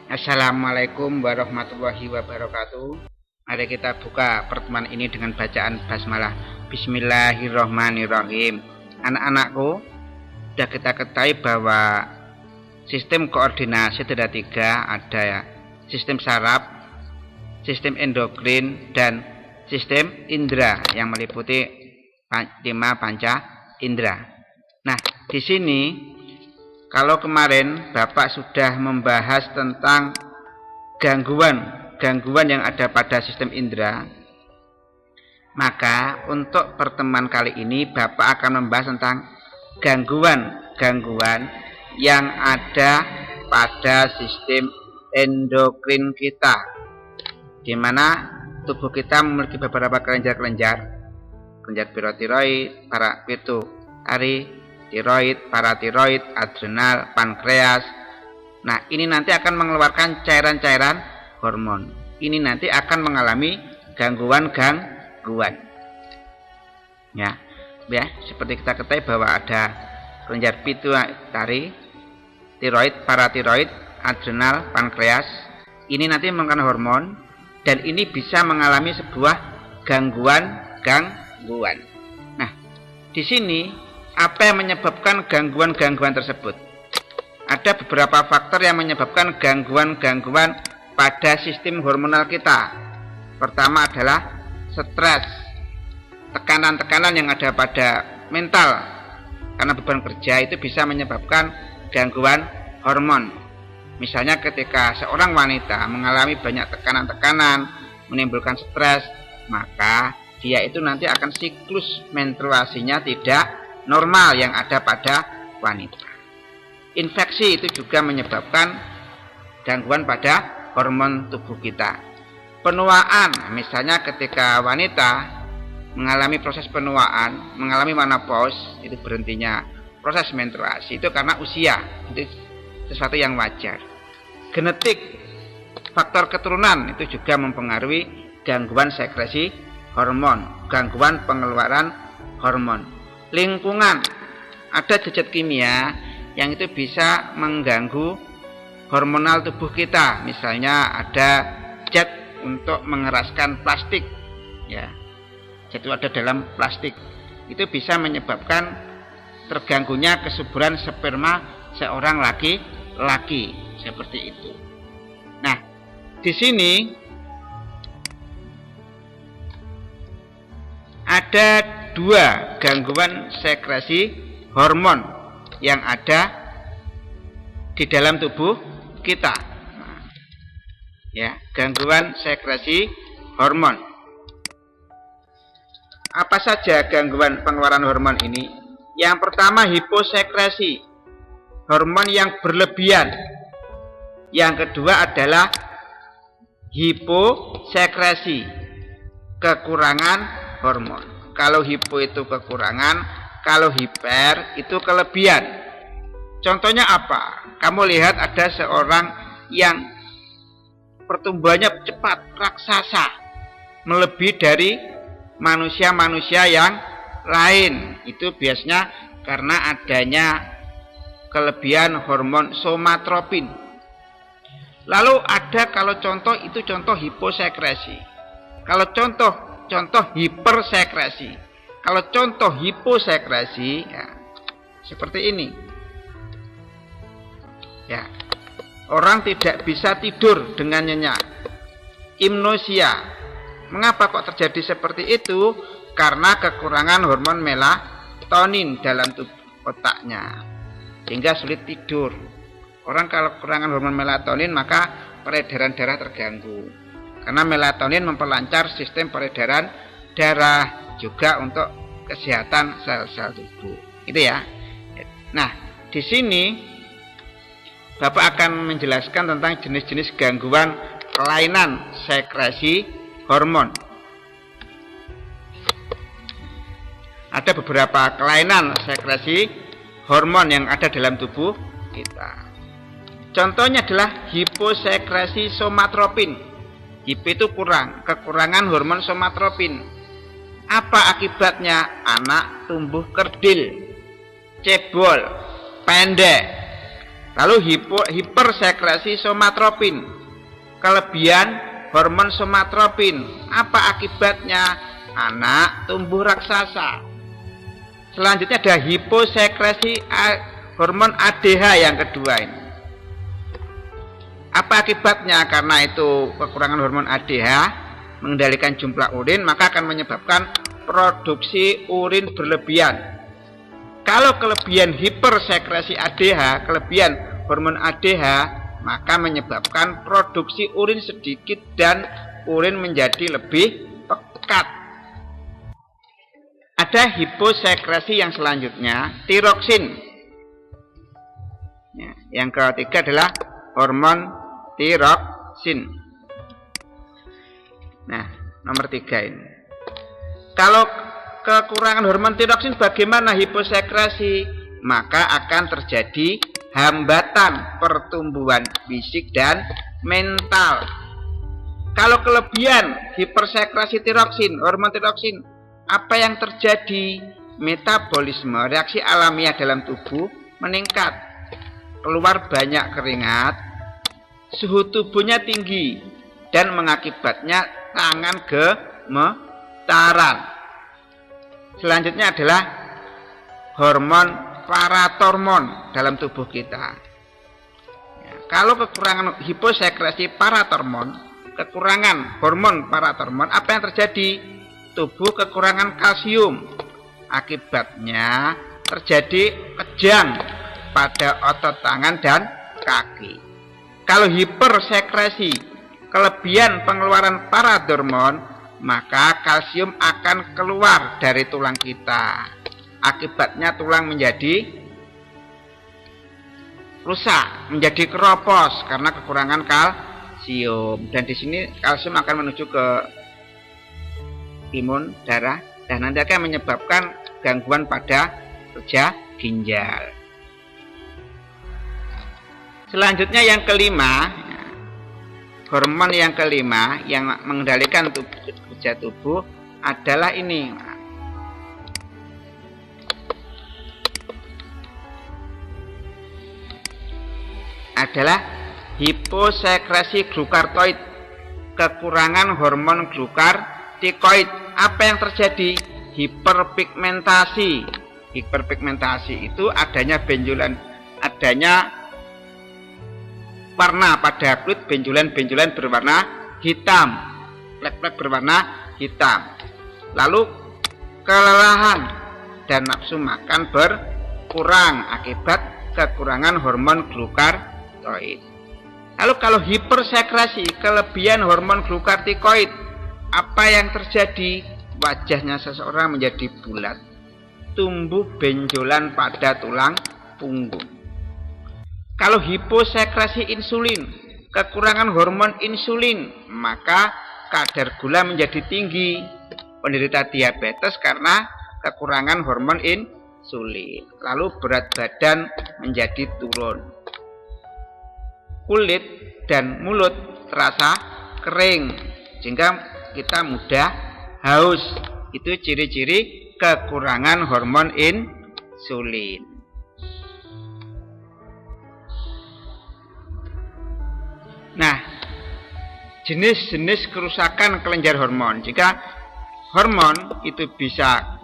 Assalamualaikum warahmatullahi wabarakatuh. Mari kita buka pertemuan ini dengan bacaan basmalah. Bismillahirrahmanirrahim. Anak-anakku, sudah kita ketahui bahwa sistem koordinasi ada 3, ada sistem saraf, sistem endokrin, dan sistem indera yang meliputi 5 panca indera. Nah, di sini kalau kemarin Bapak sudah membahas tentang gangguan yang ada pada sistem indera, maka untuk pertemuan kali ini Bapak akan membahas tentang gangguan yang ada pada sistem endokrin kita, di mana tubuh kita memiliki beberapa kelenjar pirotiroid, pituitari, tiroid, paratiroid, adrenal, pankreas. Nah, ini nanti akan mengeluarkan cairan-cairan hormon. Ini nanti akan mengalami gangguan. Ya, seperti kita ketahui bahwa ada kelenjar pituitari, tiroid, paratiroid, adrenal, pankreas. Ini nanti mengeluarkan hormon dan ini bisa mengalami sebuah gangguan. Nah, di sini apa yang menyebabkan gangguan tersebut? Ada beberapa faktor yang menyebabkan gangguan pada sistem hormonal kita. Pertama adalah stres, tekanan yang ada pada mental karena beban kerja itu bisa menyebabkan gangguan hormon. Misalnya ketika seorang wanita mengalami banyak tekanan menimbulkan stres, maka dia itu nanti akan siklus menstruasinya tidak normal yang ada pada wanita. Infeksi itu juga menyebabkan gangguan pada hormon tubuh kita. Penuaan, misalnya ketika wanita mengalami proses penuaan, mengalami menopause, itu berhentinya proses menstruasi, itu karena usia, itu sesuatu yang wajar. Genetik, faktor keturunan itu juga mempengaruhi gangguan sekresi hormon, gangguan pengeluaran hormon. Lingkungan, ada zat kimia yang itu bisa mengganggu hormonal tubuh kita. Misalnya ada zat untuk mengeraskan plastik, ya, zat itu ada dalam plastik, itu bisa menyebabkan terganggunya kesuburan sperma seorang laki-laki, seperti itu. Nah, di sini ada 2 gangguan sekresi hormon yang ada di dalam tubuh kita. Ya, gangguan sekresi hormon. Apa saja gangguan pengeluaran hormon ini? Yang pertama, hiposekresi, hormon yang berlebihan. Yang kedua adalah hiposekresi, kekurangan hormon. Kalau hipo itu kekurangan, kalau hiper itu kelebihan. Contohnya apa? Kamu lihat ada seorang yang pertumbuhannya cepat, raksasa, melebihi dari manusia-manusia yang lain. Itu biasanya karena adanya kelebihan hormon somatropin. Lalu ada kalau contoh itu contoh hiposekresi. Kalau contoh hipersekresi. Kalau contoh hiposekresi, ya, seperti ini. Ya, orang tidak bisa tidur dengan nyenyak. Hipnosia. Mengapa kok terjadi seperti itu? Karena kekurangan hormon melatonin dalam otaknya, sehingga sulit tidur. Orang kalau kekurangan hormon melatonin maka peredaran darah terganggu. Karena melatonin memperlancar sistem peredaran darah, juga untuk kesehatan sel-sel tubuh. Itu ya. Nah, di sini Bapak akan menjelaskan tentang jenis-jenis gangguan kelainan sekresi hormon. Ada beberapa kelainan sekresi hormon yang ada dalam tubuh kita. Contohnya adalah hiposekresi somatropin. Hipo itu kekurangan hormon somatropin. Apa akibatnya? Anak tumbuh kerdil, cebol, pendek, Lalu hipersekresi somatropin, kelebihan hormon somatropin. Apa akibatnya? Anak tumbuh raksasa. Selanjutnya ada hiposekresi hormon ADH yang kedua ini. Apa akibatnya? Karena itu kekurangan hormon ADH mengendalikan jumlah urin, maka akan menyebabkan produksi urin berlebihan. Kalau kelebihan hipersekresi ADH, kelebihan hormon ADH, maka menyebabkan produksi urin sedikit dan urin menjadi lebih pekat. Ada hiposekresi yang selanjutnya, tiroksin. Ya, yang ketiga adalah hormon tiroksin. Nah, nomor 3 ini. Kalau kekurangan hormon tiroksin bagaimana hiposekresi? Maka akan terjadi hambatan pertumbuhan fisik dan mental. Kalau kelebihan hipersekresi tiroksin, hormon tiroksin, apa yang terjadi? Metabolisme, reaksi alamiah dalam tubuh meningkat. Keluar banyak keringat, suhu tubuhnya tinggi, dan mengakibatnya tangan gemetaran. Selanjutnya adalah hormon paratormon dalam tubuh kita. Ya, kalau kekurangan hiposekresi paratormon, kekurangan hormon paratormon, apa yang terjadi? Tubuh kekurangan kalsium. Akibatnya terjadi kejang pada otot tangan dan kaki. Kalau hipersekresi, kelebihan pengeluaran paratormon, maka kalsium akan keluar dari tulang kita. Akibatnya tulang menjadi rusak, menjadi keropos karena kekurangan kalsium. Dan di sini kalsium akan menuju ke imun darah dan nanti akan menyebabkan gangguan pada kerja ginjal. Selanjutnya yang kelima, hormon yang kelima yang mengendalikan kerja tubuh adalah ini. Adalah hiposekresi glukartoid, kekurangan hormon glukartikoid. Apa yang terjadi? Hiperpigmentasi. Hiperpigmentasi itu adanya benjolan, adanya warna pada kulit, benjolan-benjolan berwarna hitam, plek-plek berwarna hitam. Lalu kelelahan dan nafsu makan berkurang akibat kekurangan hormon glukartoid. Lalu kalau hipersekresi, kelebihan hormon glukartikoid, apa yang terjadi? Wajahnya seseorang menjadi bulat, tumbuh benjolan pada tulang punggung. Kalau hiposekresi insulin, kekurangan hormon insulin, maka kadar gula menjadi tinggi. Penderita diabetes karena kekurangan hormon insulin. Lalu berat badan menjadi turun. Kulit dan mulut terasa kering, sehingga kita mudah haus. Itu ciri-ciri kekurangan hormon insulin. Nah, jenis-jenis kerusakan kelenjar hormon. Jika hormon itu bisa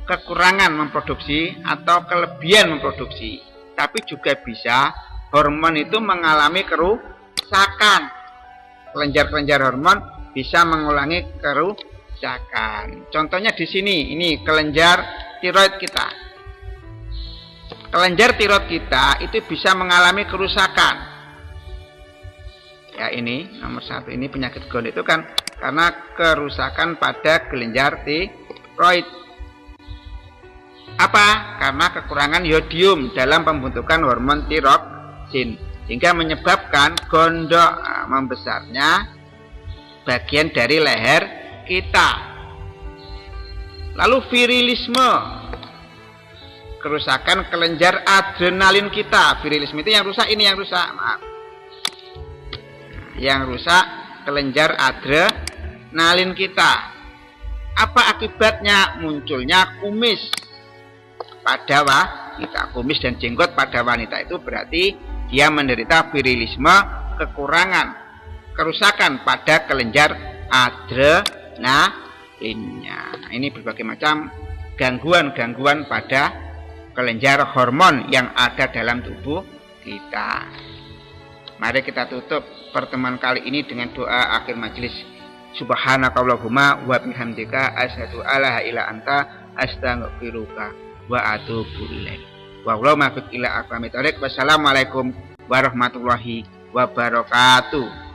kekurangan memproduksi atau kelebihan memproduksi, tapi juga bisa hormon itu mengalami kerusakan. Kelenjar-kelenjar hormon bisa mengulangi kerusakan. Contohnya di sini, ini kelenjar tiroid kita. Kelenjar tiroid kita itu bisa mengalami kerusakan. Ya, ini nomor 1, ini penyakit Crohn itu kan karena kerusakan pada kelenjar tiroid. Apa? Karena kekurangan yodium dalam pembentukan hormon tiroksin, sehingga menyebabkan gondok membesarnya bagian dari leher kita. Lalu virilisme, kerusakan kelenjar adrenalin kita. Virilisme itu yang rusak, ini yang rusak, maaf. Yang rusak kelenjar adrenalin kita. Apa akibatnya? Munculnya kumis pada wanita. Kumis dan jenggot pada wanita itu berarti dia menderita virilisme, kekurangan, kerusakan pada kelenjar adrenalinnya. Ini berbagai macam gangguan-gangguan pada kelenjar hormon yang ada dalam tubuh kita. Mari kita tutup pertemuan kali ini dengan doa akhir majelis. Subhanakallahumma wa bihamdika asyhadu alla ilaha illa anta astaghfiruka wa atubu ilaik. Wallahu muwaffiq ila aqwamit thoriq. Wassalamualaikum warahmatullahi wabarakatuh.